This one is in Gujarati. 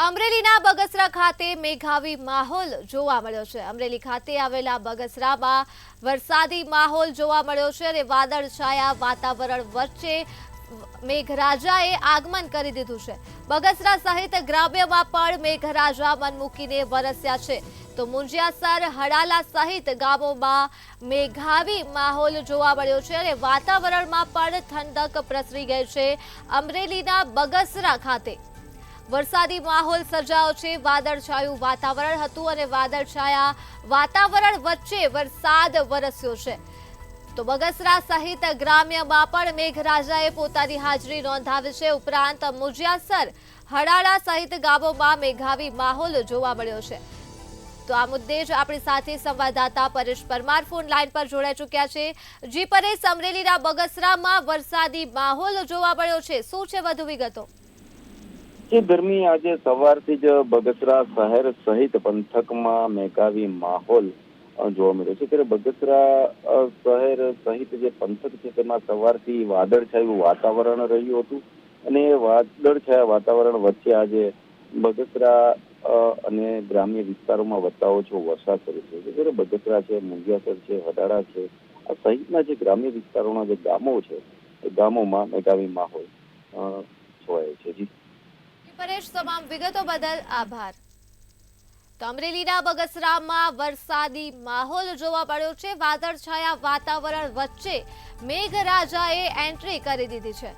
અમરેલીના બગસરા ખાતે મેઘાવી માહોલ જોવા મળ્યો છે। અમરેલી ખાતે આવેલા બગસરામાં વરસાદી માહોલ જોવા મળ્યો છે અને વાદળછાયા વાતાવરણ વચ્ચે મેઘરાજાએ આગમન કરી દીધું છે। બગસરા સહિત ગ્રામ્યમાં પણ મેઘરાજા મન મૂકીને વરસ્યા છે તો મુંજિયાસર હડાલા સહિત ગામોમાં મેઘાવી માહોલ જોવા મળ્યો છે અને વાતાવરણમાં પણ ઠંડક પ્રસરી ગઈ છે। અમરેલીના બગસરા ખાતે વરસાદી માહોલ સર્જાયો છે। વાદળછાયું વાતાવરણ હતું અને વાદળછાયા વાતાવરણ વચ્ચે વરસાદ વરસ્યો છે તો બગસરા સહિત ગ્રામ્યમાં પણ મેઘરાજાએ પોતાની હાજરી નોંધાવી છે। ઉપરાંત મુંજિયાસર હડાળા સહિત ગામોમાં મેઘાવી માહોલ જોવા મળ્યો છે તો આ મુદ્દે જ આપણી સાથે સંવાદદાતા પરેશ પરમાર ફોન લાઈન પર જોડાઈ ચૂક્યા છે। જી પરેશ, અમરેલીના બગસરામાં વરસાદી માહોલ જોવા મળ્યો છે, શું છે વધુ વિગતો? ગરમી આજે સવારથી જ બગસરા શહેર સહિત પંથકમાં મેઘાવી માહોલ જોવા મળ્યો છે। ત્યારે બગસરા શહેર સહિત જે પંથક છે તેમાં સવારથી વાદળછાયું વાતાવરણ રહ્યું હતું અને વાદળછાયા વાતાવરણ વચ્ચે આજે બગસરા અને ગ્રામ્ય વિસ્તારોમાં વચ્ચે વરસાદ શરૂ થયો છે। ત્યારે બગસરા છે, મુંજિયાસર છે, હડાળા છે, આ સહિતના જે ગ્રામ્ય વિસ્તારોના જે ગામો છે એ ગામોમાં મેઘાવી માહોલ છવાયો છે। જી પરેશ, તમામ વિગતો બદલ આભાર। તો અમરેલીના બગસરામાં વરસાદી માહોલ જોવા મળ્યો છે। વાદળછાયા વાતાવરણ વચ્ચે મેઘરાજાએ એન્ટ્રી કરી દીધી છે।